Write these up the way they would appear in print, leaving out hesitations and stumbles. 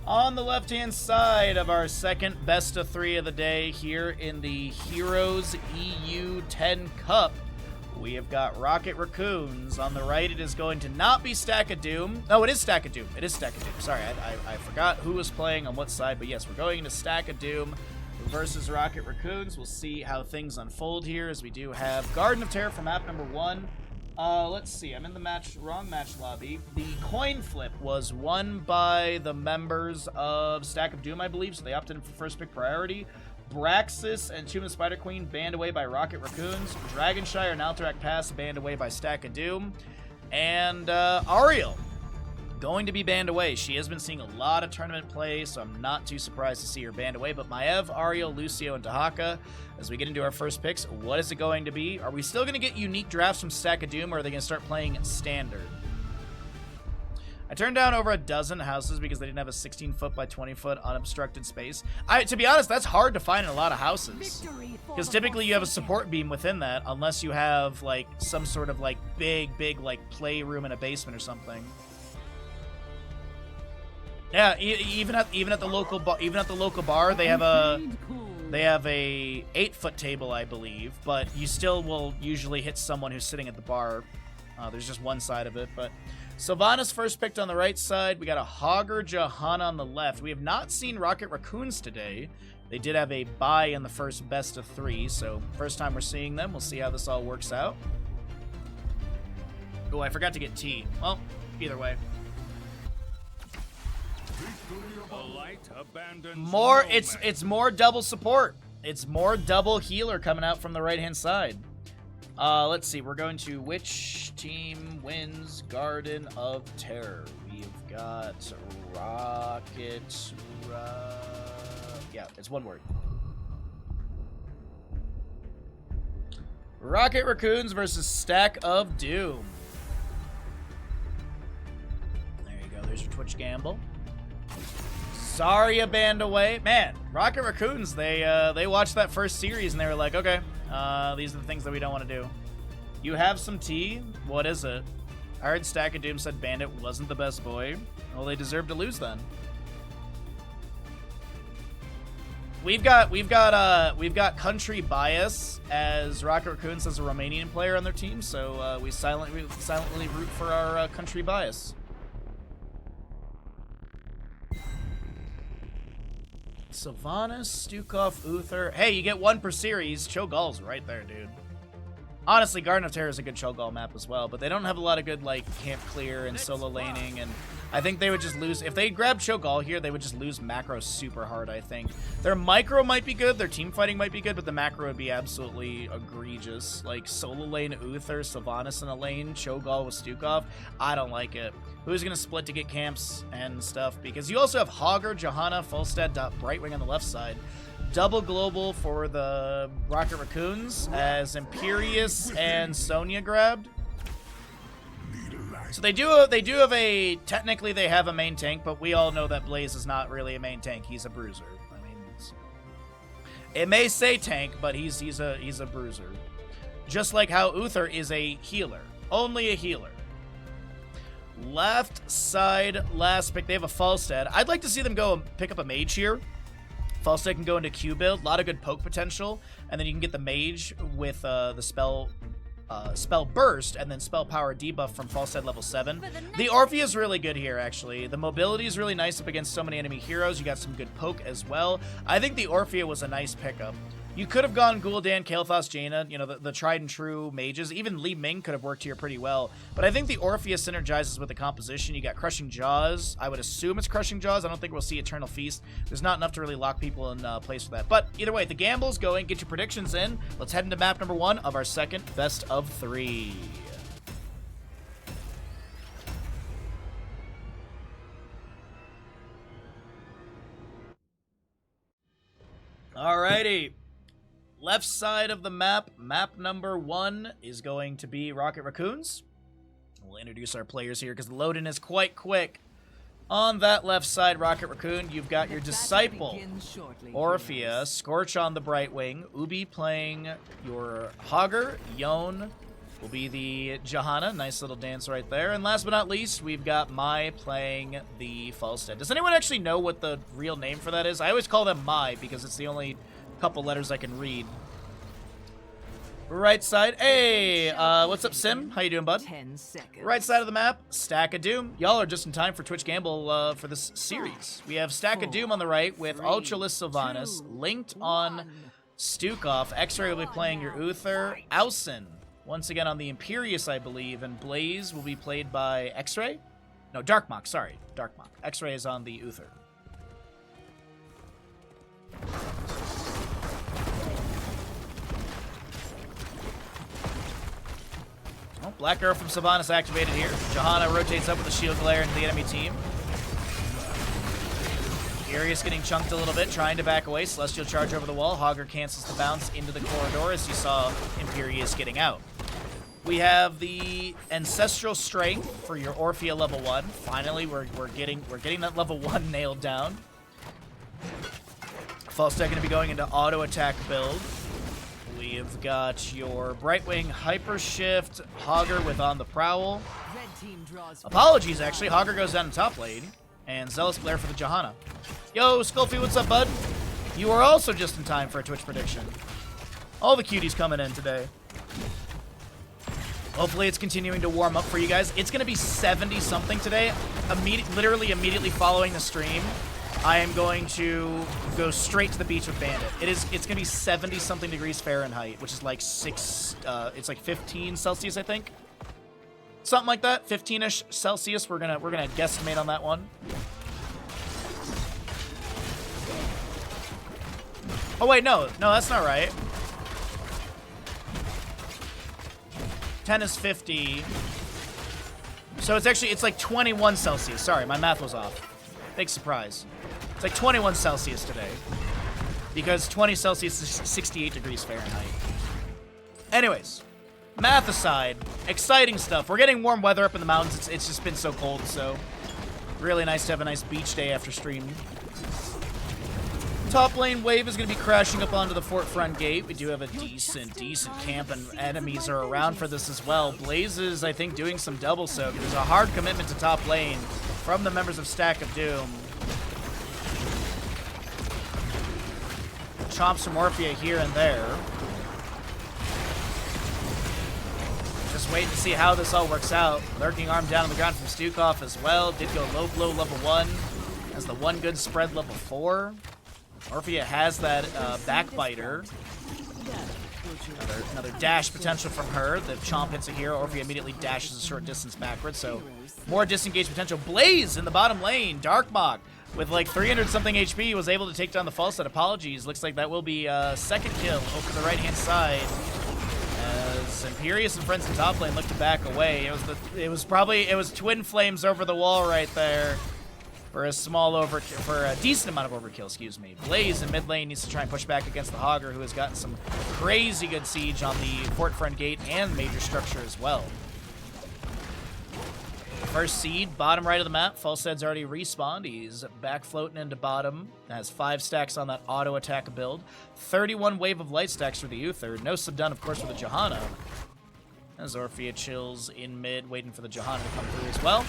On the left-hand side of our second best of 3 of the day here in the Heroes EU 10 Cup, we have got RocketRaccoons. On the right, it is going to not be Stack of Doom. No, it is Stack of Doom. It is Stack of Doom. Sorry, I forgot who was playing on what side, but yes, we're going into Stack of Doom versus RocketRaccoons. We'll see how things unfold here, as we do have Garden of Terror for map number 1. Let's see. I'm in the wrong match lobby. The coin flip was won by the members of Stack of Doom, I believe, so they opted in for first pick priority. Braxis and Tomb of Spider Queen banned away by RocketRaccoons. Dragonshire and Alterac Pass banned away by Stack of Doom. And Ariel going to be banned away. She has been seeing a lot of tournament play, so I'm not too surprised to see her banned away. But Maev, Ariel, Lucio, and Dahaka, as we get into our first picks, what is it going to be? Are we still going to get unique drafts from Stack of Doom, or are they going to start playing standard? I turned down over a dozen houses because they didn't have a 16-foot by 20-foot unobstructed space. To be honest, that's hard to find in a lot of houses, because typically you have a support beam within that, unless you have like some sort of like big like playroom in a basement or something. Yeah, even at the local bar, they have a 8-foot table, I believe, but you still will usually hit someone who's sitting at the bar. There's just one side of it, but Sylvanas first picked on the right side. We got a Hogger Johanna on the left. We have not seen RocketRaccoons today. They did have a bye in the first best of 3, so first time we're seeing them. We'll see how this all works out. Oh, I forgot to get T. Well, either way. It's more double support. It's more double healer coming out from the right-hand side. Let's see. We're going to which team wins Garden of Terror? We've got Rocket. Yeah, it's one word. RocketRaccoons versus Stack of Doom. There you go. There's your Twitch gamble. Zarya banned away. Man, RocketRaccoons, they watched that first series and they were like, okay, these are the things that we don't want to do. You have some tea? What is it? I heard Stack of Doom said Bandit wasn't the best boy. Well, they deserve to lose then. We've got country bias, as RocketRaccoons has a Romanian player on their team, so we silently root for our country bias. Sylvanas, Stukov, Uther. Hey, you get 1 per series. Cho'Gall's right there, dude. Honestly, Garden of Terror is a good Cho'Gall map as well, but they don't have a lot of good, like, camp clear and solo laning, and I think they would just lose. If they grabbed Cho'Gall here, they would just lose macro super hard, I think. Their micro might be good, their team fighting might be good, but the macro would be absolutely egregious. Like, solo lane Uther, Sylvanas in a lane, Cho'Gall with Stukov. I don't like it. Who's going to split to get camps and stuff? Because you also have Hogger, Johanna, Fulstead, Brightwing on the left side. Double global for the RocketRaccoons as Imperius and Sonya grabbed. So they do have a, technically they have a main tank, but we all know that Blaze is not really a main tank. He's a bruiser. I mean, it may say tank, but he's a bruiser. Just like how Uther is a healer. Only a healer. Left side, last pick. They have a Falstad. I'd like to see them go and pick up a mage here. Falstad can go into Q build. A lot of good poke potential. And then you can get the mage with the spell burst and then spell power debuff from Falstad level 7. The Orphea is really good here, actually. The mobility is really nice up against so many enemy heroes. You got some good poke as well. I think the Orphea was a nice pickup. You could have gone Gul'dan, Kael'thas, Jaina, you know, the tried and true mages. Even Li Ming could have worked here pretty well. But I think the Orphea synergizes with the composition. You got Crushing Jaws. I would assume it's Crushing Jaws. I don't think we'll see Eternal Feast. There's not enough to really lock people in place for that. But either way, the gamble's going. Get your predictions in. Let's head into map number 1 of our second best of 3. Alrighty. Left side of the map, map number 1 is going to be RocketRaccoons. We'll introduce our players here because the load-in is quite quick. On that left side, RocketRaccoon, you've got your Disciple, Orphea, Scorch on the Brightwing, Ubi playing your Hogger, Yone, will be the Johanna. Nice little dance right there. And last but not least, we've got Mai playing the Falstead. Does anyone actually know what the real name for that is? I always call them Mai because it's the only couple letters I can read. Right side. Hey, what's up, Sim? How you doing, bud? 10 seconds. Right side of the map, Stack of Doom. Y'all are just in time for Twitch Gamble for this series. We have Stack of Doom on the right with Ultralist Sylvanas, linked on Stukov. X-Ray will be playing your Uther. Ausen, once again on the Imperius, I believe, and Blaze will be played by X-Ray? No, Darkmock, sorry. Darkmock. X-Ray is on the Uther. Oh, Black Arrow from Sylvanas activated here. Johanna rotates up with a shield glare into the enemy team. Imperius getting chunked a little bit, trying to back away. Celestial charge over the wall. Hogger cancels the bounce into the corridor as you saw Imperius getting out. We have the Ancestral Strength for your Orphea level 1. Finally, we're getting that level 1 nailed down. Falstad going to be going into auto attack build. We've got your Brightwing Hyper Shift, Hogger with On the Prowl. Apologies, actually. Hogger goes down to top lane, and Zealous Glare for the Johanna. Yo, Skullfy, what's up, bud? You are also just in time for a Twitch prediction. All the cuties coming in today. Hopefully it's continuing to warm up for you guys. It's going to be 70-something today. Literally immediately following the stream, I am going to go straight to the beach with Bandit. It's going to be 70-something degrees Fahrenheit, which is like it's like 15 Celsius, I think. Something like that, 15-ish Celsius. We're gonna guesstimate on that one. Oh wait, no, that's not right. 10 is 50. So it's like 21 Celsius. Sorry, my math was off. Big surprise. It's like 21 Celsius today. Because 20 Celsius is 68 degrees Fahrenheit. Anyways, math aside, exciting stuff. We're getting warm weather up in the mountains. It's just been so cold, so really nice to have a nice beach day after stream. Top lane wave is going to be crashing up onto the fort front gate. We do have a decent camp, and enemies are around for this as well. Blaze is, I think, doing some double soak. There's a hard commitment to top lane from the members of Stack of Doom. Chomps from Orphea here and there. Just waiting to see how this all works out. Lurking arm down on the ground from Stukov as well. Did go low blow level 1. Has the one good spread level 4. Orphea has that backbiter. Another dash potential from her. The chomp hits it here. Orphea immediately dashes a short distance backwards, so more disengage potential. Blaze in the bottom lane. Darkmock with like 300-something HP was able to take down the Falstad. Apologies. Looks like that will be second kill over the right-hand side. As Imperius and friends in top lane look to back away. It was twin flames over the wall right there. For a decent amount of overkill, excuse me. Blaze in mid lane needs to try and push back against the Hogger, who has gotten some crazy good siege on the fort front gate and major structure as well. First seed, bottom right of the map. Falstad's already respawned. He's back floating into bottom. Has 5 stacks on that auto attack build. 31 wave of light stacks for the Uther. No subdone, of course, for the Johanna. As Orphea chills in mid, waiting for the Johanna to come through as well.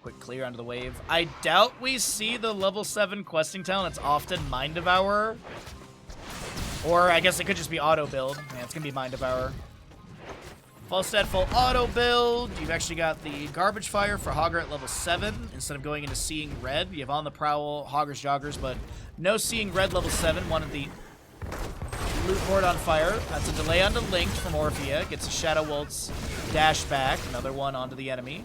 Quick clear onto the wave. I doubt we see the level 7 questing talent. It's often Mind Devourer. Or I guess it could just be auto build. Yeah, it's going to be Mind Devourer. Falstad full auto build. You've actually got the Garbage Fire for Hogger at level 7. Instead of going into Seeing Red, you have On the Prowl, Hoggers, Joggers, but no Seeing Red level 7. One of the Loot Board on fire. That's a delay onto Linked from Orphea. Gets a Shadow Waltz dash back. Another one onto the enemy.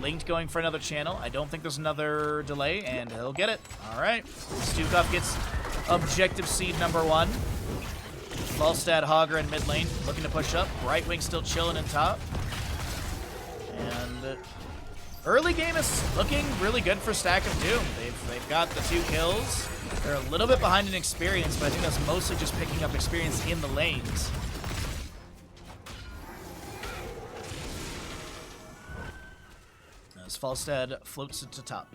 Linked going for another channel. I don't think there's another delay, and he'll get it. All right. Stukov gets objective seed number 1. Falstad, Hogger in mid lane, looking to push up. Brightwing still chilling in top. And early game is looking really good for Stack of Doom. They've got the 2 kills. They're a little bit behind in experience, but I think that's mostly just picking up experience in the lanes. As Falstad floats it to top.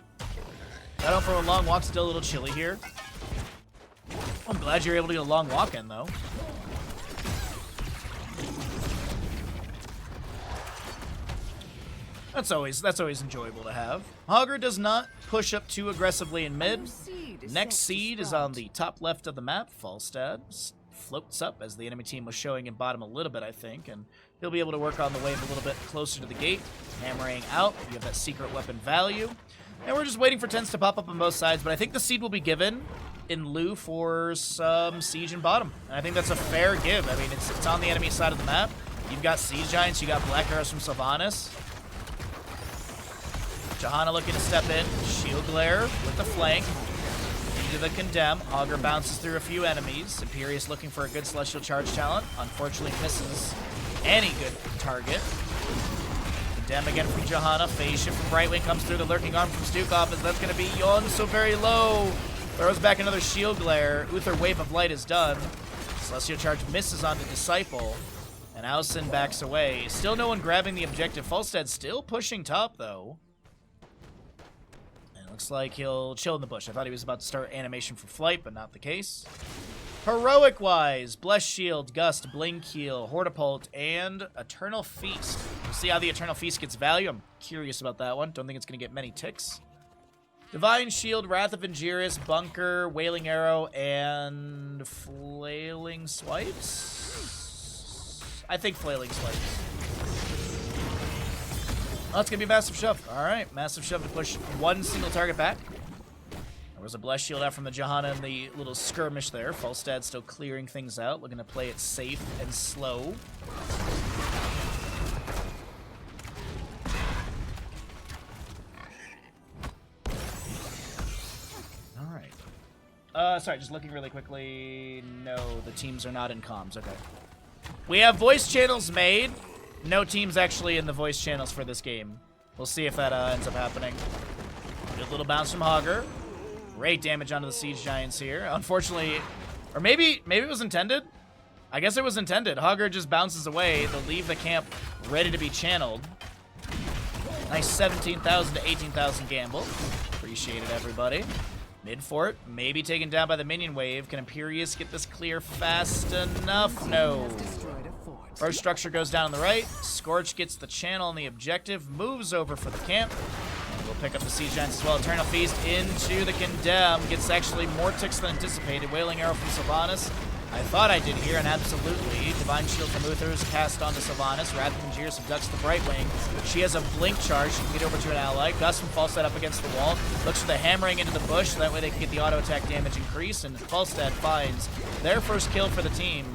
Got out for a long walk, still a little chilly here. I'm glad you're able to get a long walk in, though. That's always enjoyable to have. Hogger does not push up too aggressively in mid. Next seed is on the top left of the map. Falstad floats up as the enemy team was showing in bottom a little bit, I think, and he'll be able to work on the wave a little bit closer to the gate. Hammering out. You have that secret weapon value. And we're just waiting for tents to pop up on both sides, but I think the seed will be given in lieu for some siege in bottom. And I think that's a fair give. I mean, it's on the enemy side of the map. You've got siege giants, you got black arrows from Sylvanas. Johanna looking to step in. Shield glare with the flank. Into the condemn. Hogger bounces through a few enemies. Imperius looking for a good celestial charge talent. Unfortunately misses any good target. Condemn again from Johanna. Phase shift from Brightwing comes through the lurking arm from Stukov, as that's going to be Yon so very low. Throws back another shield glare. Uther Wave of Light is done. Celestial charge misses onto Disciple. And Ausen backs away. Still no one grabbing the objective. Falstad still pushing top though. Looks like he'll chill in the bush. I thought he was about to start animation for flight, but not the case. Heroic-wise, Bless Shield, Gust, Blink Heal, Hortipult, and Eternal Feast. We'll see how the Eternal Feast gets value. I'm curious about that one. Don't think it's going to get many ticks. Divine Shield, Wrath of Angiris, Bunker, Wailing Arrow, and Flailing Swipes? I think Flailing Swipes. Oh, it's going to be a Massive Shove. All right, Massive Shove to push one single target back. There was a Bless Shield out from the Johanna in the little skirmish there. Falstad still clearing things out, looking to play it safe and slow. All right. Sorry, just looking really quickly. No, the teams are not in comms. Okay. We have voice channels made. No teams actually in the voice channels for this game. We'll see if that ends up happening. Good little bounce from Hogger. Great damage onto the Siege Giants here. Unfortunately, or maybe it was intended. I guess it was intended. Hogger just bounces away. They'll leave the camp ready to be channeled. Nice 17,000 to 18,000 gamble. Appreciate it, everybody. Mid fort, maybe taken down by the minion wave. Can Imperius get this clear fast enough? No. First structure goes down on the right. Scorch gets the channel and the objective. Moves over for the camp. And we'll pick up the Siege Giants as well. Eternal Feast into the Condemn. Gets actually more ticks than anticipated. Wailing Arrow from Sylvanas. I thought I did here, and absolutely. Divine Shield from Uther is cast onto Sylvanas. Wrath of Angiris abducts the Brightwing. She has a blink charge. She can get over to an ally. Gus from Falstad up against the wall. Looks for the hammering into the bush, so that way they can get the auto attack damage increase. And Falstad finds their first kill for the team.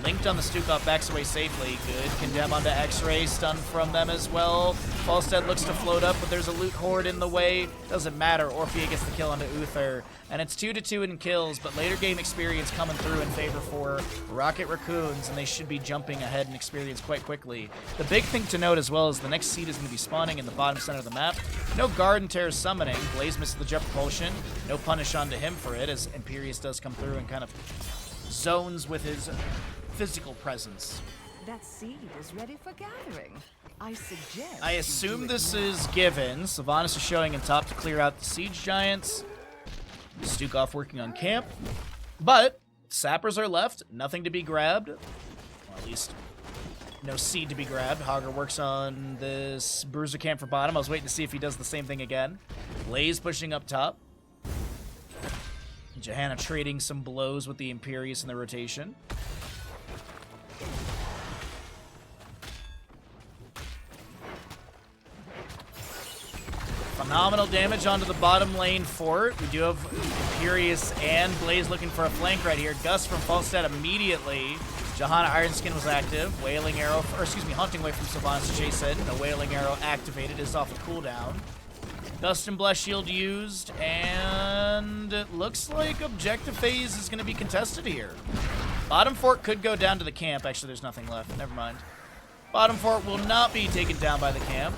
Linked on the Stukov, backs away safely. Good. Condemn onto X-Ray. Stun from them as well. Falstad looks to float up, but there's a loot horde in the way. Doesn't matter. Orphea gets the kill onto Uther. And it's 2-2 in kills, but later game experience coming through in favor for RocketRaccoons, and they should be jumping ahead in experience quite quickly. The big thing to note as well is the next seed is going to be spawning in the bottom center of the map. No guard and Terror summoning. Blaze misses the jet propulsion. No punish onto him for it, as Imperius does come through and kind of zones with his physical presence. That seed is ready for gathering. I assume this is given. Sylvanas is showing in top to clear out the Siege Giants. Stukov working on camp. But sappers are left. Nothing to be grabbed. Or at least no seed to be grabbed. Hogger works on this Bruiser camp for bottom. I was waiting to see if he does the same thing again. Blaze pushing up top. Johanna trading some blows with the Imperius in the rotation. Phenomenal damage onto the bottom lane fort. We do have Imperius and Blaze looking for a flank right here. Gus from Falstad immediately. Johanna Ironskin was active. Wailing Arrow, or excuse me, Hunting Wave from Sylvanas to chase in. The Wailing Arrow activated is off a cooldown. Gust and Bless Shield used, and it looks like objective phase is going to be contested here. Bottom fort could go down to the camp. Actually, there's nothing left. Never mind. Bottom fort will not be taken down by the camp.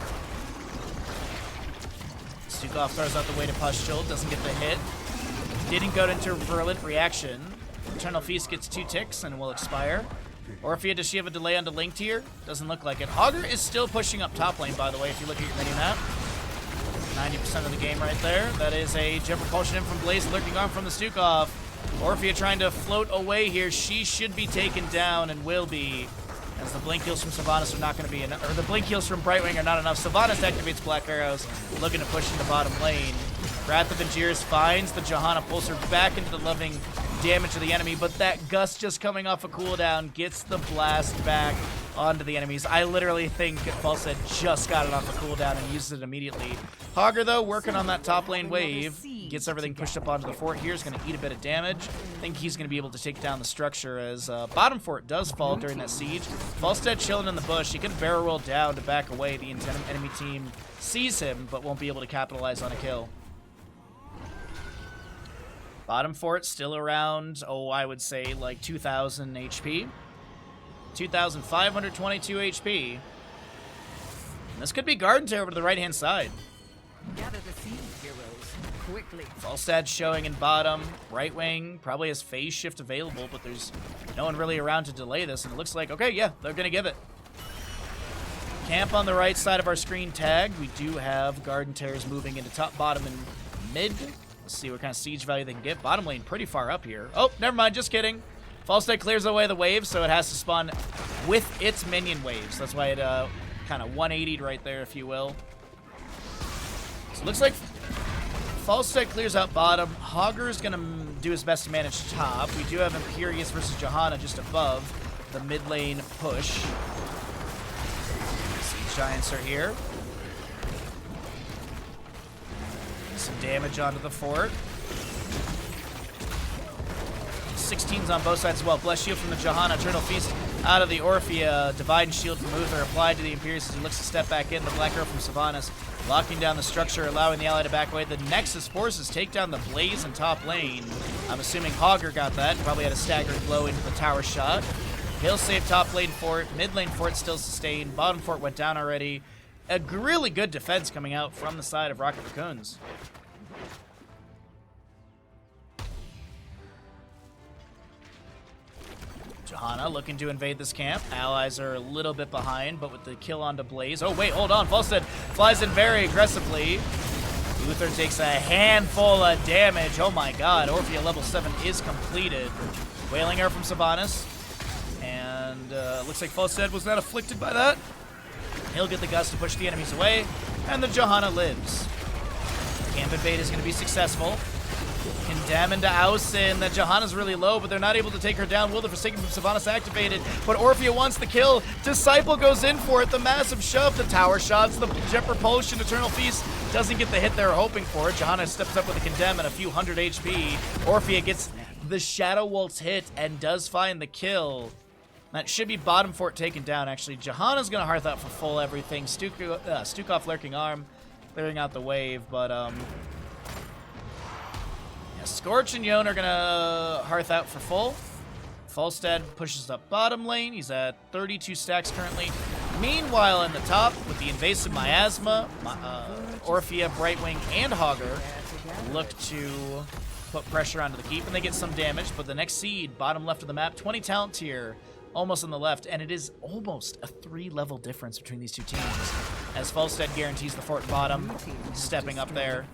Stukov throws out the weighted pustule, doesn't get the hit. Didn't go into virulent reaction. Eternal Feast gets 2 ticks and will expire. Orphea, does she have a delay onto Linked here? Doesn't look like it. Hogger is still pushing up top lane, by the way, if you look at your mini map. 90% of the game right there. That is a jet propulsion in from Blaze, lurking arm from the Stukov. Orphea trying to float away here. She should be taken down and will be. And Because the blink heals from Sylvanas are not going to be enough, or the blink heals from Brightwing are not enough. Sylvanas activates Black Arrows, looking to push into bottom lane. Wrath of Angiers finds the Johanna, pulls her back into the loving damage to the enemy, but that Gust just coming off a cooldown gets the blast back onto the enemies. I literally think Falstead just got it off a cooldown and uses it immediately. Hogger, though, working on that top lane wave, gets everything pushed up onto the fort here, is going to eat a bit of damage. I think he's going to be able to take down the structure as bottom fort does fall during that siege. Falstead chilling in the bush. He can barrel roll down to back away. The enemy team sees him, but won't be able to capitalize on a kill. Bottom fort still around, I would say like 2,000 HP. 2,522 HP. And this could be Garden Tear over to the right-hand side. Gather the seed, heroes, quickly. Falstad showing in bottom. Right wing probably has phase shift available, but there's no one really around to delay this, and it looks like, okay, yeah, they're going to give it. Camp on the right side of our screen tagged. We do have Garden Tears moving into top, bottom, and mid. Let's see what kind of siege value they can get. Bottom lane pretty far up here. Oh, never mind, just kidding. Falstad clears away the wave, so it has to spawn with its minion waves. That's why it kind of 180'd right there, if you will. So it looks like Falstad clears out bottom. Hogger's going to do his best to manage top. We do have Imperius versus Johanna just above the mid lane push. Siege Giants are here. Some damage onto the fort. 16s on both sides as well. Bless Shield from the Johanna. Eternal Feast out of the Orphea. Divine Shield from Uther applied to the Imperius as he looks to step back in. The Black Arrow from Sylvanas locking down the structure, allowing the ally to back away. The Nexus forces take down the Blaze in top lane. I'm assuming Hogger got that. Probably had a staggering blow into the tower shot. He'll save top lane fort. Mid lane fort still sustained. Bottom fort went down already. A really good defense coming out from the side of RocketRaccoons. Johanna looking to invade this camp. Allies are a little bit behind, but with the kill onto Blaze. Oh, wait, hold on. Falstead flies in very aggressively. Uther takes a handful of damage. Oh my god. Orphea level 7 is completed. Wailing Arrow from Sylvanas. And looks like Falstead was not afflicted by that. He'll get the Gust to push the enemies away. And the Johanna lives. Camp invade is going to be successful. Condemn into Ausin. That Johanna's really low, but they're not able to take her down. Will the Forsaken from Sylvanas activated, but Orphea wants the kill. Disciple goes in for it. The massive shove, the tower shots, the Jet Propulsion, Eternal Feast doesn't get the hit they're hoping for. Johanna steps up with a Condemn and a few hundred HP. Orphea gets the Shadow Waltz hit and does find the kill. That should be bottom fort taken down, actually. Johanna's going to hearth out for full everything. Stukov Lurking Arm, clearing out the wave, but Scorch and Yone are going to hearth out for full. Falstad pushes up bottom lane. He's at 32 stacks currently. Meanwhile, in the top, with the Invasive Miasma, Orphea, Brightwing, and Hogger look to put pressure onto the keep, and they get some damage. But the next seed, bottom left of the map, 20 talent tier, almost on the left, and it is almost a 3-level difference between these two teams, as Falstead guarantees the fort bottom, stepping up there.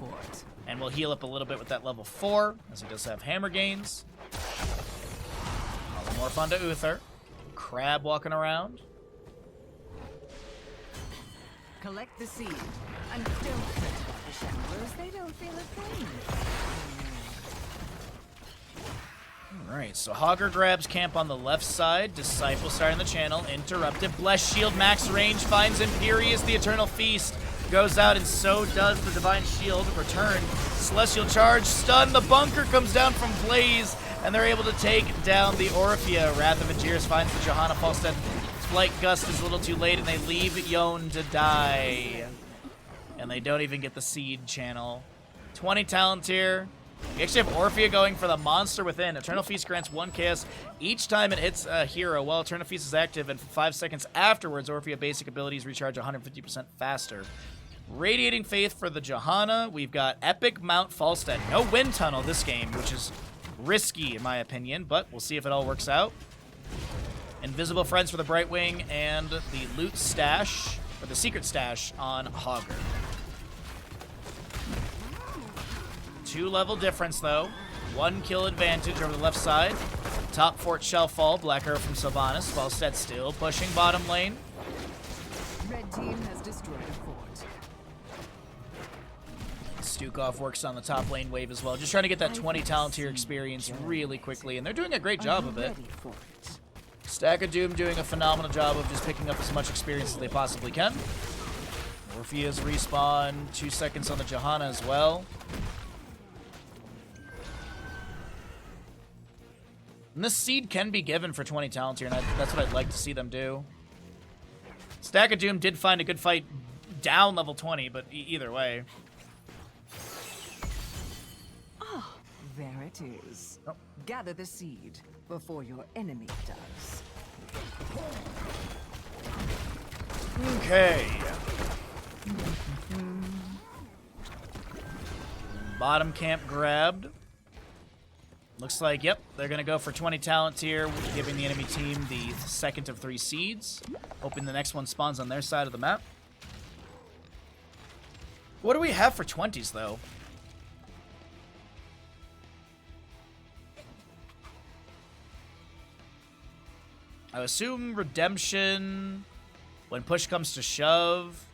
And we'll heal up a little bit with that level 4, as he does have hammer gains. A little more fun to Uther. Crab walking around. Collect the seed and don't fret about the shamblers. They don't feel a thing. Alright, so Hogger grabs camp on the left side. Disciple starting the channel. Interrupted. Blessed Shield max range finds Imperius. The Eternal Feast goes out, and so does the Divine Shield. Return. Celestial Charge. Stun. The bunker comes down from Blaze, and they're able to take down the Orphea. Wrath of Angiers finds the Johanna. Falstad. Flight Gust is a little too late, and they leave Yone to die. And they don't even get the seed channel. 20 talent tier. We actually have Orphea going for the Monster Within. Eternal Feast grants 1 chaos each time it hits a hero while Eternal Feast is active, and for 5 seconds afterwards, Orphea basic abilities recharge 150% faster. Radiating Faith for the Johanna. We've got Epic Mount Falstead. No Wind Tunnel this game, which is risky in my opinion, but we'll see if it all works out. Invisible Friends for the Brightwing, and the Loot Stash, or the Secret Stash on Hogger. 2-level difference though. 1 kill advantage over the left side. Top fort shall fall. Black arrow from Sylvanas. Falstad still pushing bottom lane. Red team has destroyed a fort. Stukov works on the top lane wave as well. Just trying to get that 20 talent tier experience really quickly, and they're doing a great job of it. Stack of Doom doing a phenomenal job of just picking up as much experience as they possibly can. Orpheus respawn, 2 seconds on the Johanna as well. And this seed can be given for 20 talent here, and that's what I'd like to see them do. Stack of Doom did find a good fight down level 20, but either way. Ah, there it is. Oh. Gather the seed before your enemy does. Okay. Bottom camp grabbed. Looks like, yep, they're going to go for 20 talent here, giving the enemy team the second of 3 seeds. Hoping the next one spawns on their side of the map. What do we have for 20s, though? I assume Redemption, when push comes to shove.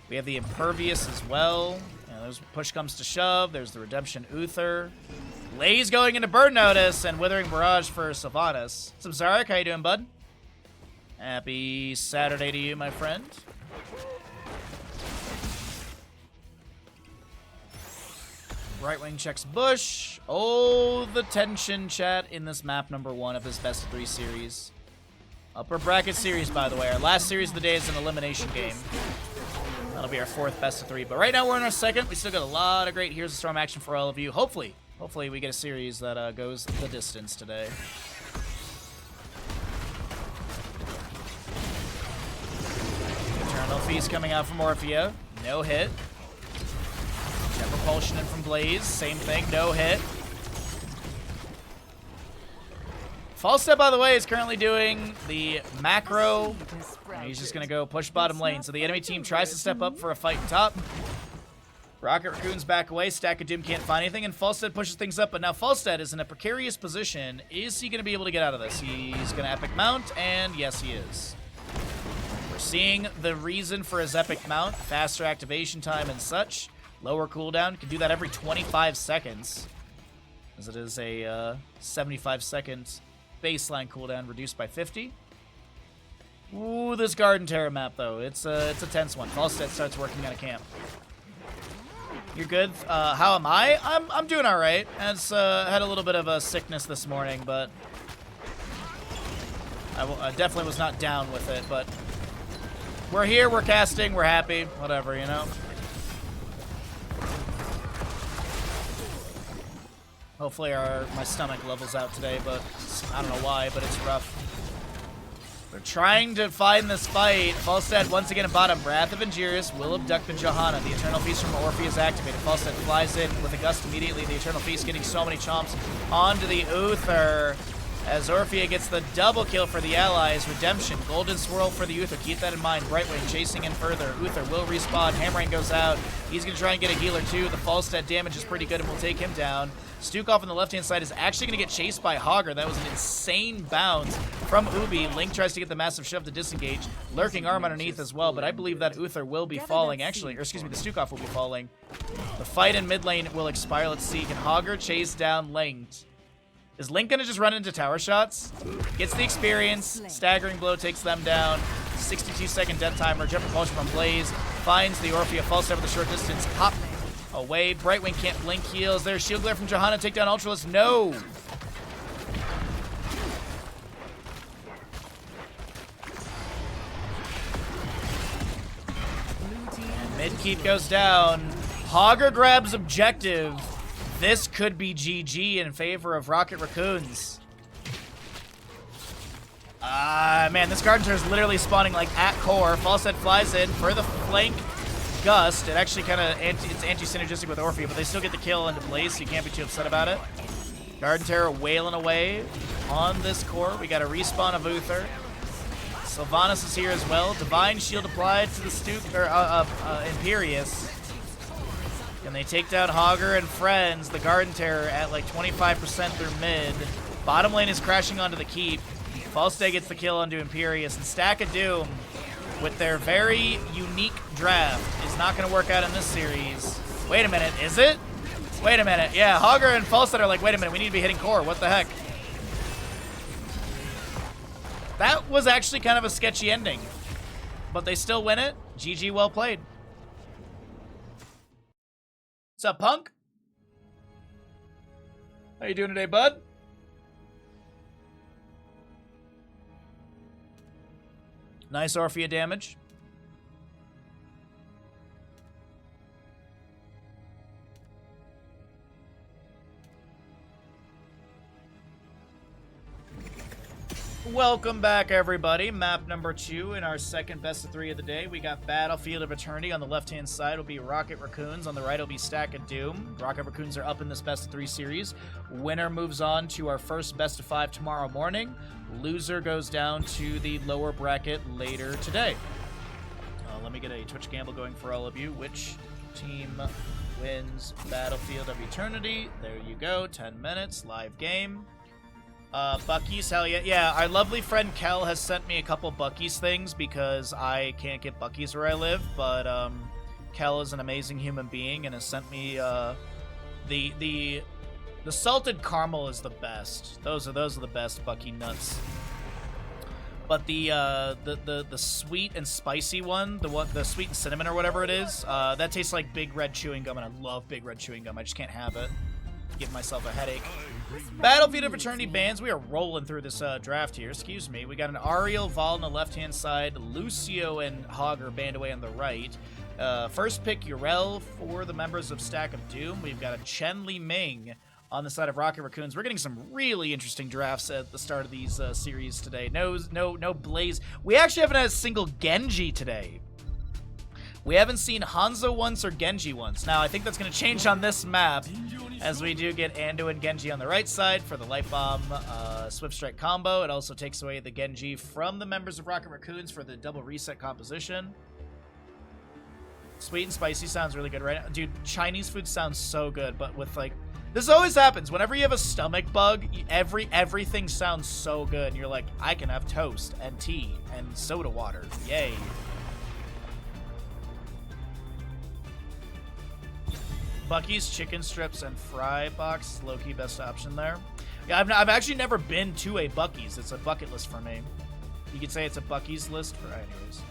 We have the Impervious as well. And there's push comes to shove. There's the Redemption Uther. Blaze going into Burn Notice and Withering Barrage for Sylvanas. Zarek, how you doing, bud? Happy Saturday to you, my friend. Right wing checks bush. Oh, the tension, chat, in this map number 1 of this best of 3 series. Upper bracket series, by the way. Our last series of the day is an elimination game. That'll be our 4th best of 3. But right now we're in our 2nd. We still got a lot of great Here's the Storm action for all of you. Hopefully we get a series that goes the distance today. Eternal Feast coming out from Orphea. No hit. Jet Propulsion in from Blaze. Same thing. No hit. Falstad, by the way, is currently doing the macro. And he's just going to go push bottom lane. So the enemy team tries to step up for a fight top. RocketRaccoons back away. Stack of Doom can't find anything. And Falstad pushes things up. But now Falstad is in a precarious position. Is he going to be able to get out of this? He's going to epic mount. And yes, he is. We're seeing the reason for his epic mount. Faster activation time and such. Lower cooldown. Can do that every 25 seconds. As it is a 75 seconds baseline cooldown reduced by 50. Ooh, this Garden Terror map, though. It's a tense one. Falstad starts working out of camp. You're good. How am I? I'm doing all right. Had a little bit of a sickness this morning, but I definitely was not down with it. But we're here, we're casting, we're happy, whatever, you know. Hopefully my stomach levels out today, but I don't know why, but it's rough. They're trying to find this fight. Falstad once again in bottom. Wrath of Ingerius will abduct the Johanna. The Eternal Feast from Orpheus activated. Falstad flies in with a gust immediately. The Eternal Feast getting so many chomps onto the Uther. As Orphea gets the double kill for the allies. Redemption. Golden Swirl for the Uther. Keep that in mind. Brightwing chasing in further. Uther will respawn. Hammering goes out. He's going to try and get a healer too. The Falstad damage is pretty good and will take him down. Stukov on the left-hand side is actually going to get chased by Hogger. That was an insane bounce from Ubi. Link tries to get the massive shove to disengage. Lurking arm underneath as well, but I believe that Uther will be falling. Actually, or excuse me, the Stukov will be falling. The fight in mid lane will expire. Let's see. Can Hogger chase down Link? Is Link going to just run into tower shots? Gets the experience. Staggering blow takes them down. 62-second death timer. Jet Propulsion from Blaze. Finds the Orphea. Falstad with a short distance. Hop away. Brightwing can't blink heals. There's Shield Glare from Johanna. Take down Ultralisk. No! And mid keep goes down. Hogger grabs objective. This could be GG in favor of RocketRaccoons. Man, this Garden Terror is literally spawning like at core. Falstad flies in for the flank gust. It actually kind of it's anti-synergistic with Orphea, but they still get the kill into Blaze, so you can't be too upset about it. Garden Terror wailing away on this core. We got a respawn of Uther. Sylvanas is here as well. Divine Shield applied to the Imperious. Can they take down Hogger and friends? The Garden Terror at like 25% through mid. Bottom lane is crashing onto the keep. Falstay gets the kill onto Imperius, and Stack of Doom, with their very unique draft, is not going to work out in this series. Wait a minute, is it? Wait a minute. Yeah, Hogger and Falstad are like, wait a minute, we need to be hitting core. What the heck? That was actually kind of a sketchy ending, but they still win it. GG, well played. What's up, Punk? How you doing today, bud? Nice Orphea damage. Welcome back, everybody. Map number 2 in our second best of 3 of the day. We got Battlefield of Eternity. On the left-hand side will be RocketRaccoons. On the right will be Stack of Doom. RocketRaccoons are up in this best of 3 series. Winner moves on to our first best of 5 tomorrow morning. Loser goes down to the lower bracket later today. Let me get a Twitch gamble going for all of you. Which team wins Battlefield of Eternity? There you go. 10 minutes. Live game. Bucky's, hell yeah. Yeah, our lovely friend Kel has sent me a couple Bucky's things because I can't get Bucky's where I live, but Kel is an amazing human being and has sent me the salted caramel is the best. Those are the best Bucky nuts. But the sweet and spicy one, the sweet and cinnamon or whatever it is, that tastes like Big Red chewing gum, and I love Big Red chewing gum. I just can't have it. Give myself a headache. Battlefield of Eternity bans. We are rolling through this draft here. Excuse me. We got an Ariel Val on the left-hand side. Lucio and Hogger banned away on the right. First pick, Urel for the members of Stack of Doom. We've got a Chen Li Ming on the side of RocketRaccoons. We're getting some really interesting drafts at the start of these series today. No Blaze. We actually haven't had a single Genji today. We haven't seen Hanzo once or Genji once. Now, I think that's going to change on this map, as we do get Ando and Genji on the right side for the Light Bomb Swift Strike combo. It also takes away the Genji from the members of RocketRaccoons for the double reset composition. Sweet and spicy sounds really good right now. Dude, Chinese food sounds so good, but with like... This always happens. Whenever you have a stomach bug, everything sounds so good. And you're like, I can have toast and tea and soda water. Yay. Bucky's chicken strips and fry box, low-key best option there. Yeah, I've actually never been to a Bucky's. It's a bucket list for me. You could say it's a Bucky's list for anyways.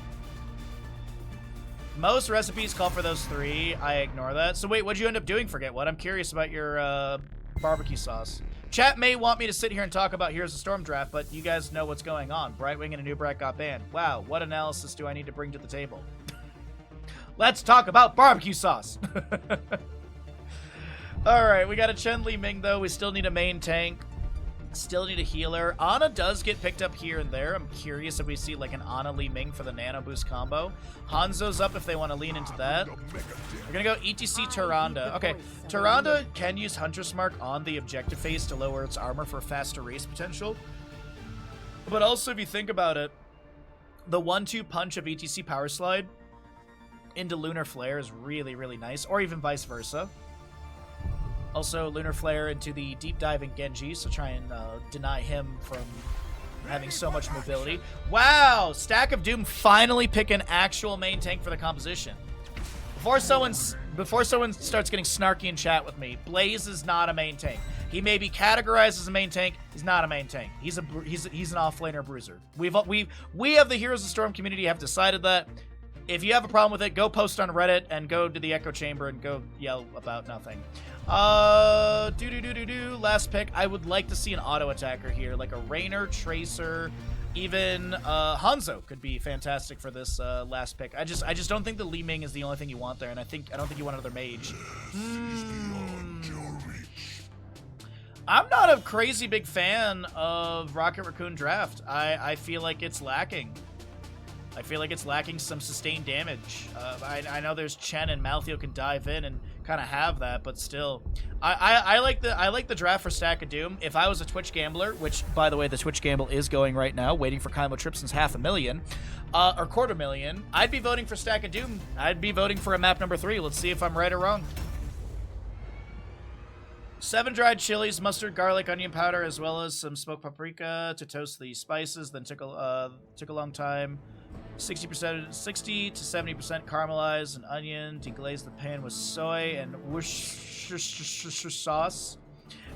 Most recipes call for those 3. I ignore that. So wait, what'd you end up doing? Forget what? I'm curious about your barbecue sauce. Chat may want me to sit here and talk about Heroes of Storm draft, but you guys know what's going on. Brightwing and a new Bright got banned. Wow, what analysis do I need to bring to the table? Let's talk about barbecue sauce. Alright, we got a Chen Li Ming, though. We still need a main tank. Still need a healer. Ana does get picked up here and there. I'm curious if we see, like, an Ana Li Ming for the Nano Boost combo. Hanzo's up if they want to lean into that. We're going to go ETC Tyrande. Okay, Tyrande can use Huntress Mark on the objective phase to lower its armor for faster race potential. But also, if you think about it, the 1-2 punch of ETC Power Slide into Lunar Flare is really, really nice. Or even vice versa. Also, Lunar Flare into the deep diving Genji, so try and deny him from having so much mobility. Wow! Stack of Doom finally pick an actual main tank for the composition. Before someone starts getting snarky in chat with me, Blaze is not a main tank. He may be categorized as a main tank. He's not a main tank. He's an offlaner bruiser. We of the Heroes of Storm community have decided that. If you have a problem with it, go post on Reddit and go to the echo chamber and go yell about nothing. Last pick. I would like to see an auto attacker here, like a Rainer, Tracer, even Hanzo could be fantastic for this last pick. I just don't think the Li Ming is the only thing you want there, and I don't think you want another mage. I'm not a crazy big fan of RocketRaccoon draft. I feel like it's lacking. I feel like it's lacking some sustained damage. I know there's Chen and Maltheo can dive in and kind of have that, but still, I like the draft for Stack of Doom. If I was a Twitch gambler, which by the way the Twitch gamble is going right now, waiting for Kaimo Tripson's $500,000 or $250,000, I'd be voting for Stack of Doom. I'd be voting for a map number 3. Let's see if I'm right or wrong. 7 dried chilies, mustard, garlic, onion powder, as well as some smoked paprika to toast the spices. Then took a long time. 60 to 70% caramelize an onion. Deglaze the pan with soy and Worcestershire sauce.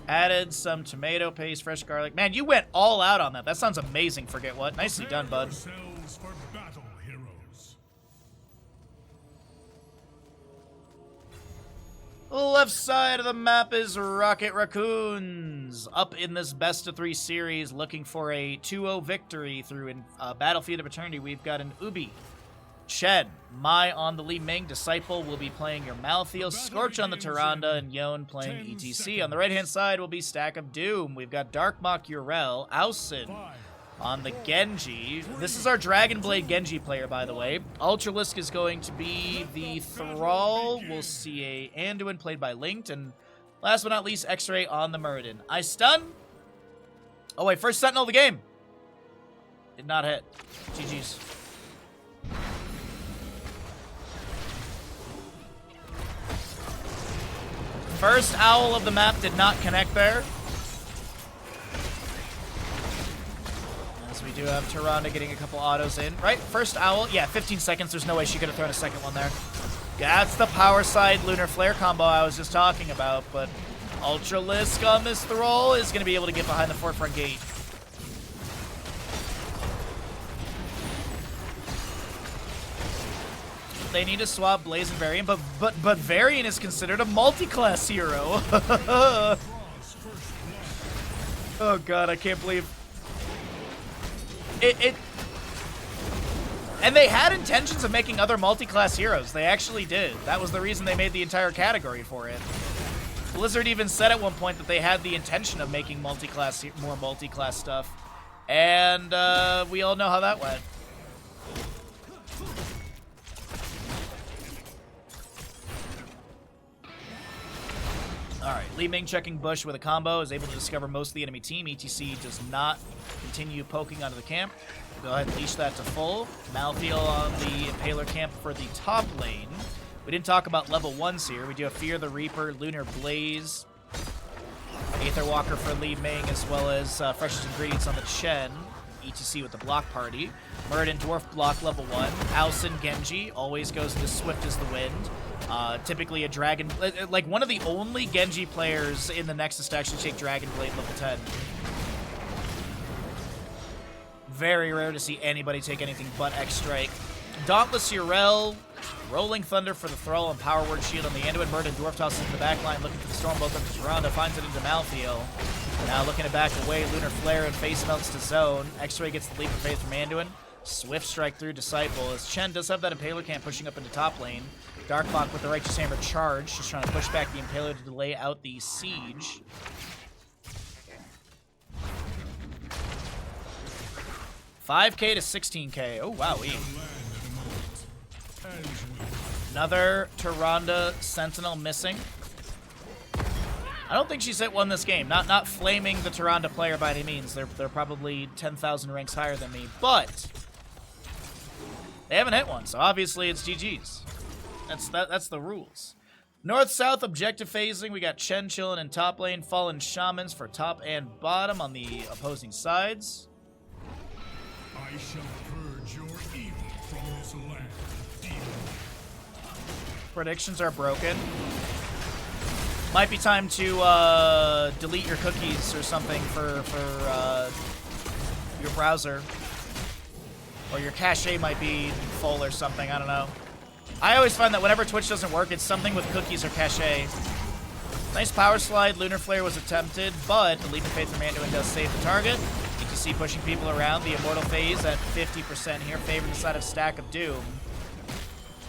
Added some tomato paste, fresh garlic. Man, you went all out on that. That sounds amazing. Forget what. Nicely done, bud. Left side of the map is RocketRaccoons. Up in this best of 3 series, looking for a 2-0 victory through Battlefield of Eternity. We've got an Ubi, Chen, Mai on the Li Ming, Disciple will be playing your Malthael, Scorch on the Tyrande, and Yon playing ETC. On the right-hand side will be Stack of Doom. We've got Darkmok Urel, Ausin on the Genji. This is our Dragonblade Genji player, by the way. Ultralisk is going to be the Thrall. We'll see a Anduin played by Linked. And last but not least, X-Ray on the Muradin. I stun. Oh, wait, first Sentinel of the game. Did not hit. GG's. First Owl of the map did not connect there. We do have Tyrande getting a couple autos in, right? First Owl, yeah, 15 seconds. There's no way she could have thrown a second one there. That's the power side Lunar Flare combo I was just talking about, but Ultralisk on this Thrall is going to be able to get behind the forefront gate. They need to swap Blaze and Varian, but Varian is considered a multi-class hero. Oh god, I can't believe... And they had intentions of making other multi-class heroes. They actually did. That was the reason they made the entire category for it. Blizzard even said at one point that they had the intention of making more multi-class stuff. And we all know how that went. Alright, Li Ming checking bush with a combo, is able to discover most of the enemy team. ETC does not continue poking onto the camp. Go ahead and leash that to full. Malthael on the Impaler camp for the top lane. We didn't talk about level 1s here. We do have Fear the Reaper, Lunar Blaze, Aether Walker for Li Ming, as well as Freshest Ingredients on the Chen. ETC with the block party. Muradin Dwarf block level 1. Ausin Genji always goes into Swift as the Wind. Typically a Dragon... Like, one of the only Genji players in the Nexus to actually take Dragon Blade level 10. Very rare to see anybody take anything but X-Strike. Dauntless Urel, Rolling Thunder for the Thrall and Power Word Shield on the Anduin. Muradin Dwarf tosses in the backline, looking for the Stormbolt up to Tyrande, finds it into Malthael. Now looking to back away, Lunar Flare and Face Melts to Zone. X-Ray gets the Leap of Faith from Anduin. Swift Strike through Disciple, as Chen does have that Impaler camp pushing up into top lane. Darkmok with the Righteous Hammer charge, just trying to push back the Impaler to delay out the siege. $5K to $16K. Oh, wow. Another Tyrande Sentinel missing. I don't think she's hit one this game. Not flaming the Tyrande player by any means. They're probably 10,000 ranks higher than me, but they haven't hit one, so obviously it's GG's. That's the rules. North-south objective phasing. We got Chen chilling in top lane, Fallen Shamans for top and bottom on the opposing sides. I shall purge your evil from this land. Predictions are broken. Might be time to delete your cookies or something for your browser. Or your cache might be full or something, I don't know. I always find that whenever Twitch doesn't work, it's something with cookies or cache. Nice power slide, Lunar Flare was attempted, but the Leap of Faith from Anduin does save the target. ETC pushing people around, the Immortal phase at 50% here, favoring the side of Stack of Doom.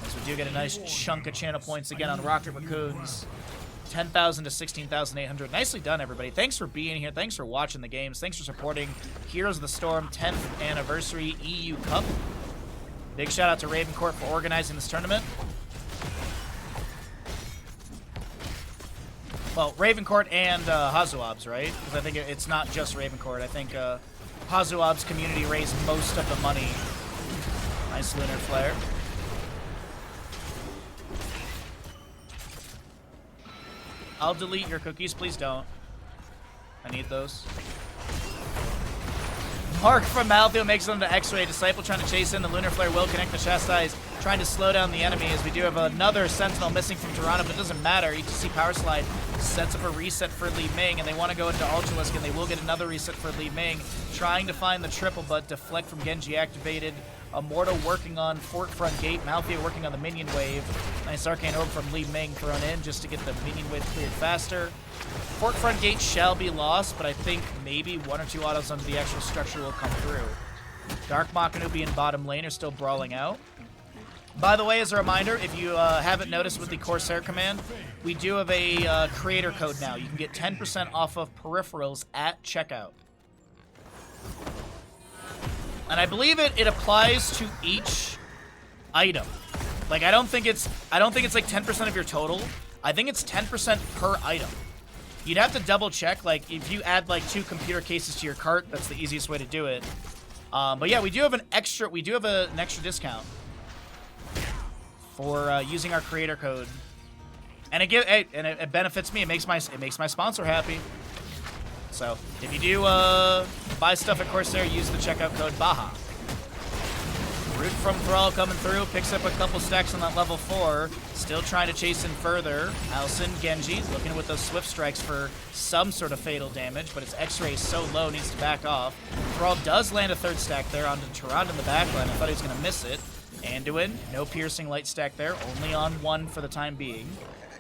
As we do get a nice chunk of channel points again on RocketRaccoons. 10,000 to 16,800. Nicely done, everybody. Thanks for being here. Thanks for watching the games. Thanks for supporting Heroes of the Storm 10th Anniversary EU Cup. Big shout out to Ravencourt for organizing this tournament. Well, Ravencourt and Hazuab's, right? Because I think it's not just Ravencourt. I think Hazuab's community raised most of the money. Nice Lunar Flare. I'll delete your cookies. Please don't. I need those. Mark from Maltheo makes it onto X-Ray. Disciple trying to chase in. The Lunar Flare will connect the Chastise, trying to slow down the enemy, as we do have another Sentinel missing from Toronto, but it doesn't matter. ETC Power Slide sets up a reset for Li Ming, and they want to go into Ultralisk, and they will get another reset for Li Ming, trying to find the triple, but deflect from Genji activated. Immortal working on Fort Front Gate. Maltheo working on the minion wave. Nice Arcane Orb from Li Ming thrown in just to get the minion wave cleared faster. Fort Front Gate shall be lost, but I think maybe 1 or 2 autos onto the actual structure will come through. Dark Makanubi in bottom lane are still brawling out. By the way, as a reminder, if you haven't noticed with the Corsair command, we do have a creator code now. You can get 10% off of peripherals at checkout. And I believe it applies to each item. Like I don't think it's like 10% of your total. I think it's 10% per item. You'd have to double check, like if you add like 2 computer cases to your cart, that's the easiest way to do it. But yeah, we do have an extra discount for using our creator code. And it benefits me. It makes my sponsor happy. So, if you do buy stuff at Corsair, use the checkout code BAHA. Root from Thrall coming through, picks up a couple stacks on that level 4. Still trying to chase in further. Alcin, Genji, looking with those Swift Strikes for some sort of fatal damage, but his X-Ray is so low, needs to back off. Thrall does land a 3rd stack there onto Tyrande in the backline. I thought he was going to miss it. Anduin, no piercing light stack there, only on 1 for the time being.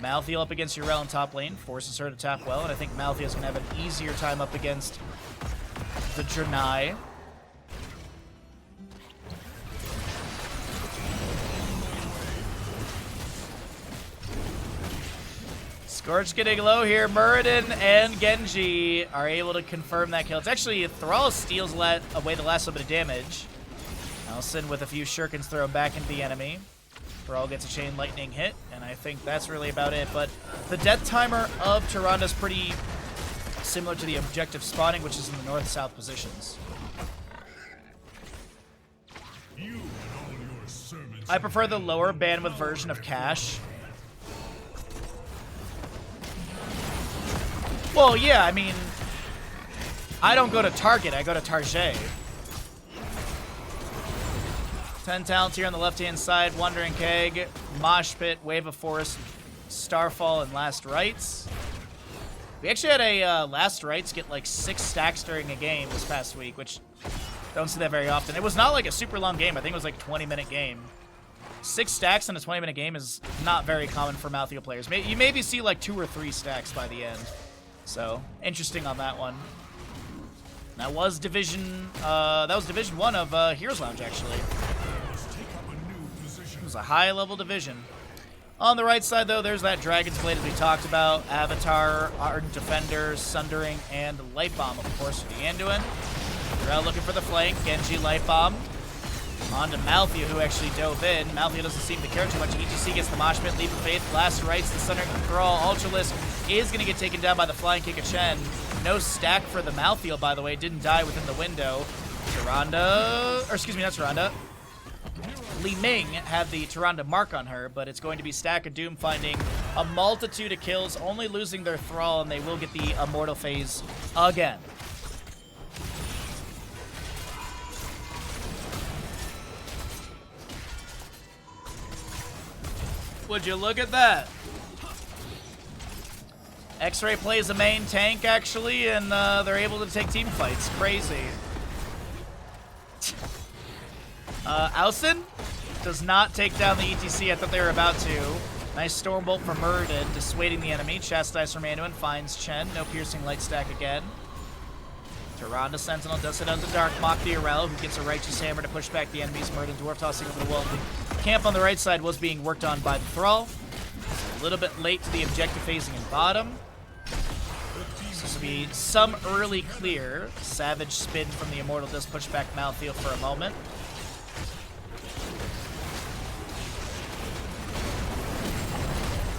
Maltheo up against Yrel in top lane, forces her to tap well, and I think Maltheo's going to have an easier time up against the Draenei. Scorch getting low here. Muradin and Genji are able to confirm that kill. It's actually, Thrall steals away the last little bit of damage. Alcin with a few shurikens thrown back into the enemy. Thrall gets a chain lightning hit, and I think that's really about it. But the death timer of Tyrande is pretty similar to the objective spawning, which is in the north-south positions. I prefer the lower bandwidth version of Cash. Well, yeah, I mean, I don't go to Target, I go to Target. 10 talents here on the left-hand side. Wandering Keg, Mosh Pit, Wave of Forest, Starfall, and Last Rites. We actually had a Last Rites get like 6 stacks during a game this past week, which don't see that very often. It was not like a super long game. I think it was like a 20-minute game. 6 stacks in a 20-minute game is not very common for Maltheo players. You maybe see like 2 or 3 stacks by the end. So, interesting on that one. That was Division 1 of Heroes Lounge, actually. It was a high-level division. On the right side, though, there's that Dragon's Blade as we talked about. Avatar, Ardent Defender, Sundering, and Light Bomb, of course, for the Anduin. Yrel looking for the flank. Genji, Light Bomb. On to Maltheo, who actually dove in. Maltheo doesn't seem to care too much. ETC gets the Mosh Pit, Leap of Faith, Last Rites, the Sundering Thrall. Ultralisk is going to get taken down by the Flying Kick of Chen. No stack for the Maltheo, by the way. Didn't die within the window. Tyrande, or excuse me, not Tyrande. Li Ming had the Tyrande mark on her, but it's going to be Stack of Doom finding a multitude of kills, only losing their Thrall, and they will get the Immortal phase again. Would you look at that? X-Ray plays a main tank, actually, and they're able to take team fights. Crazy. Alcin does not take down the ETC. I thought they were about to. Nice Stormbolt from Muradin, dissuading the enemy. Chastise from Anduin finds Chen. No piercing light stack again. Tyrande Sentinel does hit onto Dark Mach the Yrel, who gets a Righteous Hammer to push back the enemies. Muradin Dwarf tossing over the wall. The camp on the right side was being worked on by the Thrall. A little bit late to the objective phasing in bottom. So this will be some early clear. Savage spin from the Immortal does push back Maltheo for a moment.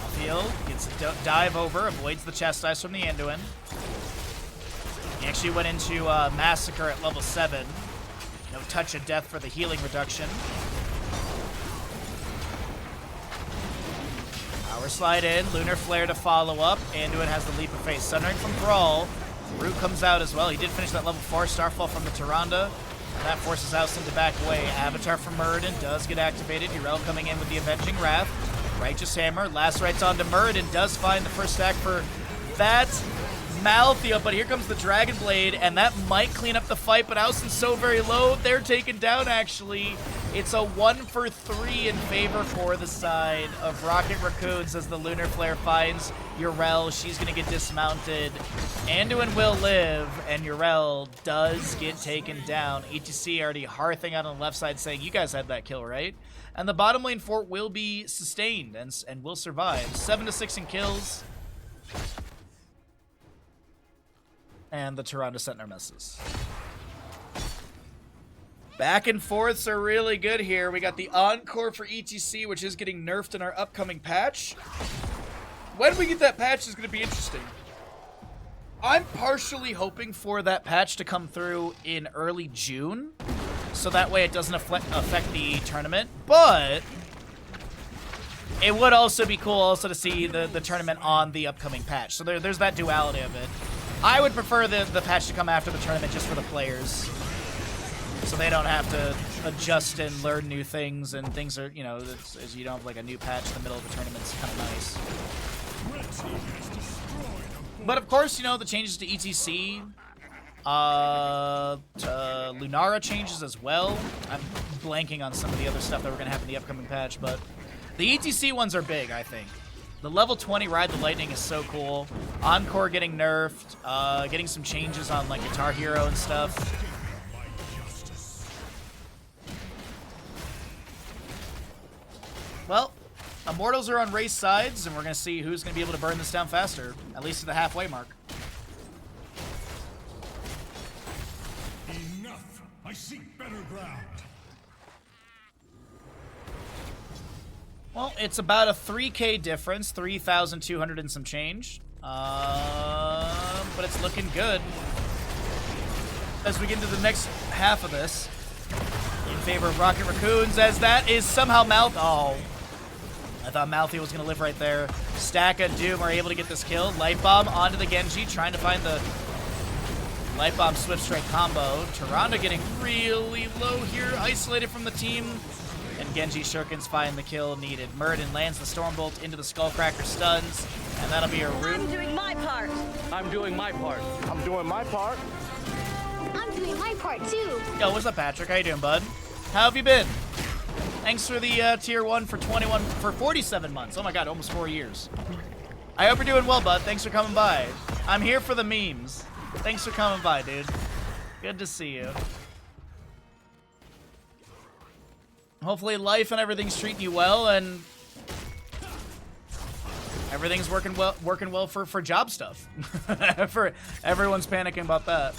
Maltheo gets a dive over, avoids the Chastise from the Anduin. He actually went into Massacre at level 7. No Touch of Death for the healing reduction. Power Force slide in, Lunar Flare to follow up. Anduin has the Leap of Faith. Sundering from Thrall. Root comes out as well. He did finish that level 4 Starfall from the Tyrande. That forces Austin to back away. Avatar from Muradin does get activated. Yrel coming in with the Avenging Wrath. Righteous Hammer. Last rights onto Muradin. Does find the first stack for that Malthea, but here comes the Dragon Blade, and that might clean up the fight, but Austin's so very low. They're taken down, actually. It's a 1-for-3 in favor for the side of RocketRaccoons as the Lunar Flare finds Yrel. She's going to get dismounted. Anduin will live, and Yrel does get taken down. ETC already hearthing out on the left side saying, you guys had that kill, right? And the bottom lane fort will be sustained and will survive. 7-6 in kills. And the Tyrande Sentinel misses. Back and forths are really good here. We got the Encore for ETC, which is getting nerfed in our upcoming patch. When we get that patch is going to be interesting. I'm partially hoping for that patch to come through in early June, so that way it doesn't affect the tournament. But it would also be cool also to see the tournament on the upcoming patch. So there's that duality of it. I would prefer the patch to come after the tournament just for the players, so they don't have to adjust and learn new things, and things are, you know, as you don't have like a new patch in the middle of the tournament. It's kind of nice. But of course, you know, the changes to ETC, to Lunara changes as well. I'm blanking on some of the other stuff that we're gonna have in the upcoming patch, but the ETC ones are big, I think. The level 20 Ride the Lightning is so cool. Encore getting nerfed, getting some changes on like Guitar Hero and stuff. Well, Immortals are on race sides, and we're going to see who's going to be able to burn this down faster, at least to the halfway mark. Enough! I seek better ground. Well, it's about a 3K difference, 3,200 and some change. But it's looking good as we get into the next half of this in favor of RocketRaccoons, as that is somehow Oh, I thought Malthea was going to live right there. Stack and Doom are able to get this kill. Light Bomb onto the Genji, trying to find the Light Bomb Swift Strike combo. Tyrande getting really low here, isolated from the team. And Genji Shurikens find the kill needed. Muradin lands the Stormbolt into the Skullcracker stuns, and that'll be a root. I'm doing my part. I'm doing my part. I'm doing my part. I'm doing my part too. Yo, what's up, Patrick? How you doing, bud? How have you been? Thanks for the tier 1 for 47 months. Oh my god, almost 4 years. I hope you're doing well, bud. Thanks for coming by. I'm here for the memes. Thanks for coming by, dude. Good to see you. Hopefully life and everything's treating you well, and everything's working well for job stuff. For everyone's panicking about that.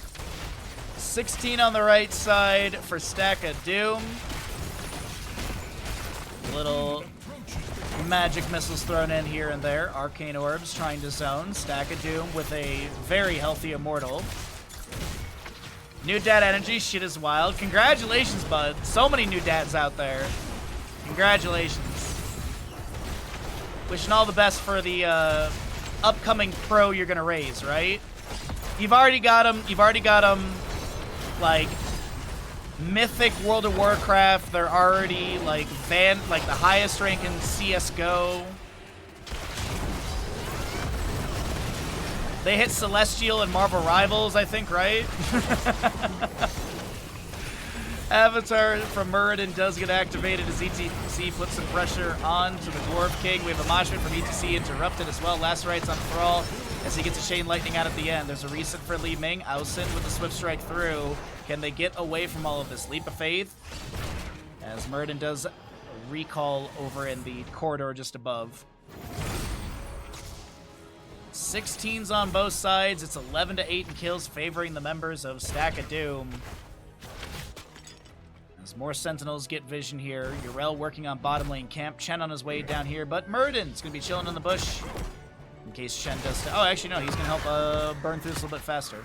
16 on the right side for Stack of Doom. Little magic missiles thrown in here and there. Arcane Orbs trying to zone. Stack of Doom with a very healthy Immortal. New dad energy, shit is wild. Congratulations, bud. So many new dads out there. Congratulations. Wishing all the best for the upcoming pro you're gonna raise, right? You've already got them, like, Mythic World of Warcraft. They're already, like, the highest rank in CSGO. They hit Celestial and Marvel Rivals, I think, right? Avatar from Muradin does get activated as ETC puts some pressure on to the Dwarf King. We have a mosh pit from ETC interrupted as well. Last rights on Thrall as he gets a Chain Lightning out at the end. There's a reset for Li Ming. Ausen with the Swift Strike through. Can they get away from all of this? Leap of Faith as Muradin does recall over in the corridor just above. 16s on both sides. It's 11-8 in kills, favoring the members of Stack of Doom. As more Sentinels get vision here. Yrel working on bottom lane camp. Chen on his way down here, but Muradin's going to be chilling in the bush in case Chen does... Oh, actually, no. He's going to help burn through this a little bit faster.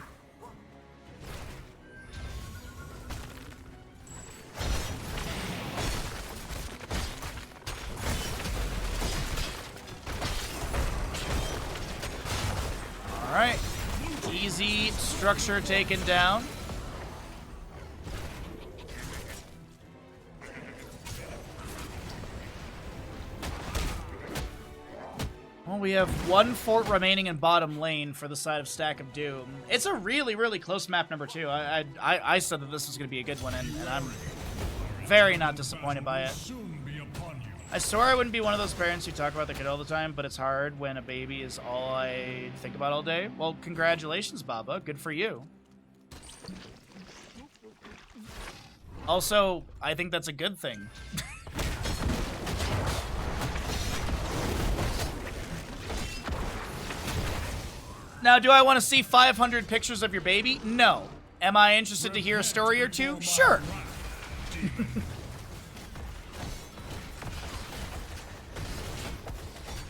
Alright. Easy structure taken down. Well, we have one fort remaining in bottom lane for the side of Stack of Doom. It's a really, really close map number 2. I said that this was going to be a good one, and I'm very not disappointed by it. I swore I wouldn't be one of those parents who talk about their kid all the time, but it's hard when a baby is all I think about all day. Well, congratulations, Baba. Good for you. Also, I think that's a good thing. Now, do I want to see 500 pictures of your baby? No. Am I interested to hear a story or two? Sure.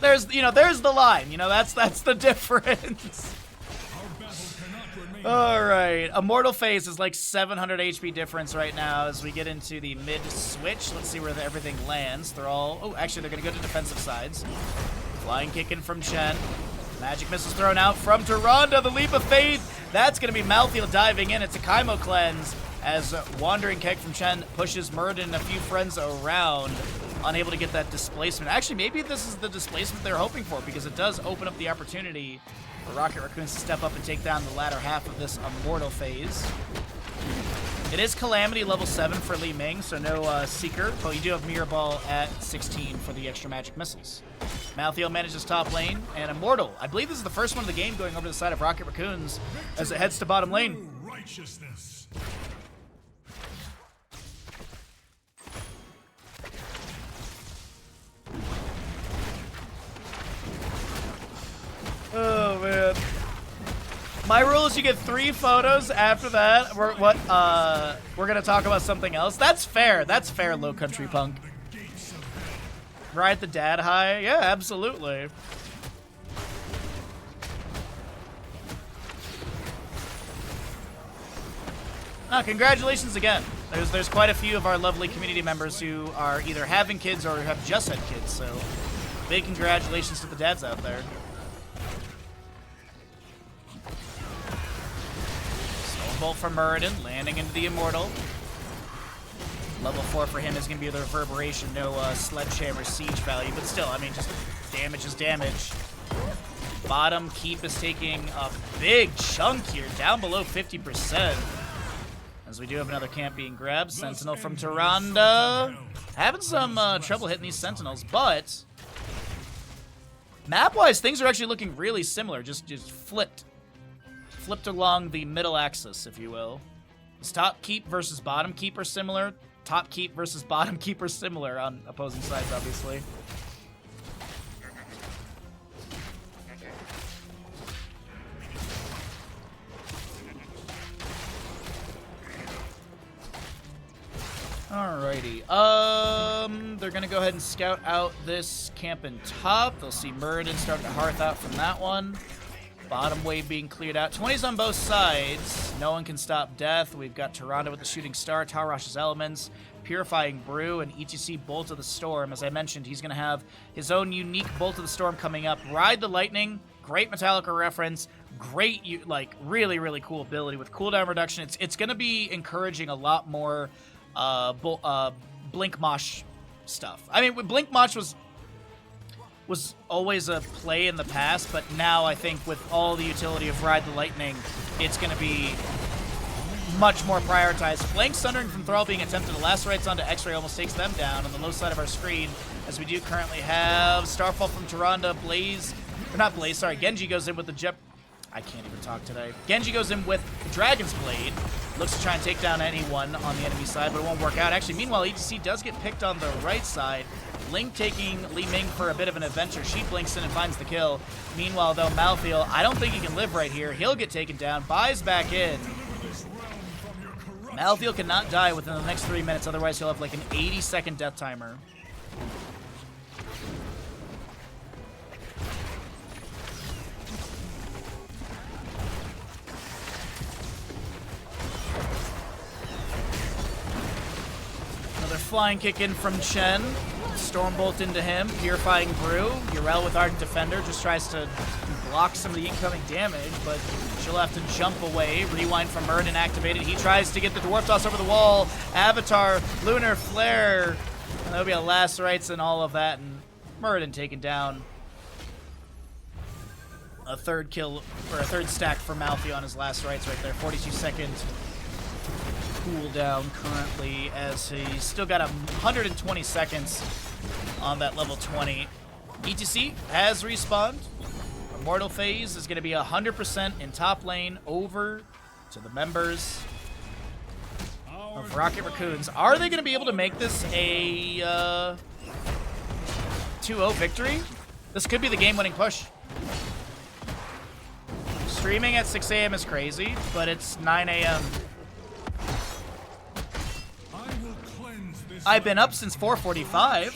There's the line. That's the difference. All right. Immortal phase is like 700 HP difference right now as we get into the mid switch. Let's see where everything lands. They're all... Oh, actually, they're going to go to defensive sides. Flying kick in from Chen. Magic missiles thrown out from Tyrande. The leap of faith. That's going to be Malthael diving in. It's a Kaimo cleanse as Wandering Keg from Chen pushes Muradin and a few friends around, unable to get that displacement. Actually, maybe this is the displacement they're hoping for, because it does open up the opportunity for RocketRaccoons to step up and take down the latter half of this Immortal phase. It is Calamity level 7 for Li Ming, so no Seeker, but you do have Mirror Ball at 16 for the extra magic missiles. Malthael manages top lane, and Immortal. I believe this is the first one of the game going over to the side of RocketRaccoons as it heads to bottom lane. Righteousness. Oh, man. My rule is you get 3 photos. After that, we're gonna talk about something else. That's fair. That's fair, Low Country Punk. Ride the dad high? Yeah, absolutely. Congratulations again. There's quite a few of our lovely community members who are either having kids or have just had kids, so big congratulations to the dads out there. Bolt from Muradin, landing into the Immortal. Level 4 for him is going to be the Reverberation, no Sledgehammer siege value, but still, I mean, just damage is damage. Bottom keep is taking a big chunk here, down below 50%. As we do have another camp being grabbed. Sentinel from Tyrande. Having some trouble hitting these Sentinels, but map-wise, things are actually looking really similar, just flipped along the middle axis, if you will. This top keep versus bottom keep are similar. Top keep versus bottom keep are similar on opposing sides, obviously. Alrighty. They're gonna go ahead and scout out this camp in top. They'll see Muradin starting to hearth out from that one. Bottom wave being cleared out. 20s on both sides. No one can stop death. We've got Tyrande with the Shooting Star, Talrosh's Elements, Purifying Brew, and ETC Bolt of the Storm. As I mentioned, he's going to have his own unique Bolt of the Storm coming up. Ride the Lightning. Great Metallica reference. Great, really, really cool ability with cooldown reduction. It's going to be encouraging a lot more Blink Mosh stuff. I mean, Blink Mosh was always a play in the past, but now I think with all the utility of Ride the Lightning, it's going to be much more prioritized. Flank Sundering from Thrall being attempted. Lacerates onto X-Ray almost takes them down on the low side of our screen, as we do currently have Starfall from Tyrande. Genji goes in with the I can't even talk today. Genji goes in with Dragon's Blade. Looks to try and take down anyone on the enemy side, but it won't work out. Actually, meanwhile, ETC does get picked on the right side. Link taking Li Ming for a bit of an adventure. She blinks in and finds the kill. Meanwhile, though, Malthael, I don't think he can live right here. He'll get taken down. Buys back in. Malthael cannot die within the next 3 minutes, otherwise he'll have like an 80-second death timer. Another flying kick in from Chen. Stormbolt into him. Purifying Brew. Urel with Ardent Defender just tries to block some of the incoming damage, but she'll have to jump away. Rewind from Murden activated. He tries to get the Dwarf Toss over the wall. Avatar, Lunar Flare. And there'll be a last rites and all of that, and Murden taken down. A third kill, or a third stack for Malfi on his last rites right there. 42-second cooldown currently, as he's still got 120 seconds on that level 20. ETC has respawned. Immortal phase is going to be 100% in top lane over to the members of Rocket Raccoons. Are they going to be able to make this a 2-0 victory? This could be the game-winning push. Streaming at 6 a.m. is crazy, but it's 9 a.m. I've been up since 4:45.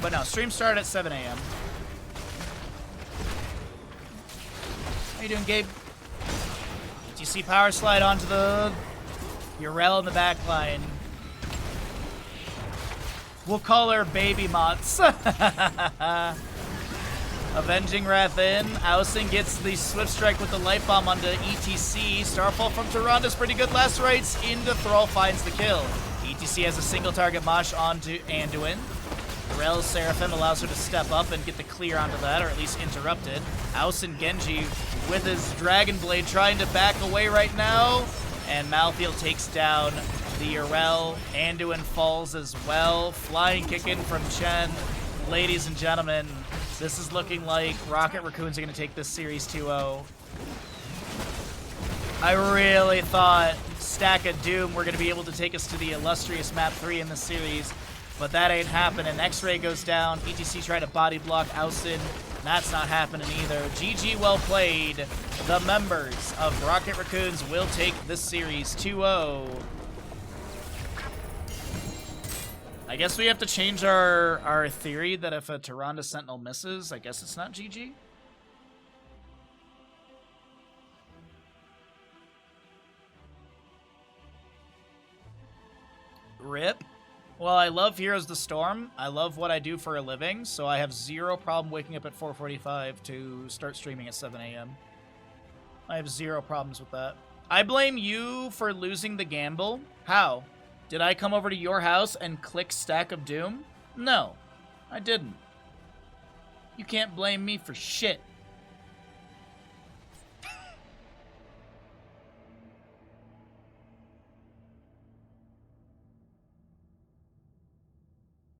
But no, stream started at 7 a.m. How you doing, Gabe? ETC power slide onto the Urel in the back line. We'll call her Baby Mots. Avenging Wrath in. Ausen gets the Swift Strike with the Light Bomb onto ETC. Starfall from Tyrannus, pretty good last rites. Into Thrall finds the kill. ETC has a single target mosh onto Anduin. Urel's Seraphim allows her to step up and get the clear onto that, or at least interrupt it. Ausen Genji with his Dragon Blade trying to back away right now. And Malfield takes down the Urel. Anduin falls as well. Flying kick in from Chen. Ladies and gentlemen, this is looking like Rocket Raccoons are going to take this series 2-0. I really thought Stack of Doom were going to be able to take us to the illustrious map 3 in this series, but that ain't happening. X-Ray goes down. ETC tried to body block Ausen. That's not happening either. GG, well played. The members of Rocket Raccoons will take this series 2-0. I guess we have to change our theory that if a Tyrande Sentinel misses, I guess it's not GG. RIP. Well, I love Heroes of the Storm. I love what I do for a living, so I have zero problem waking up at 4:45 to start streaming at 7 a.m. I have zero problems with that. I blame you for losing the gamble. How? Did I come over to your house and click Stack of Doom? No, I didn't. You can't blame me for shit.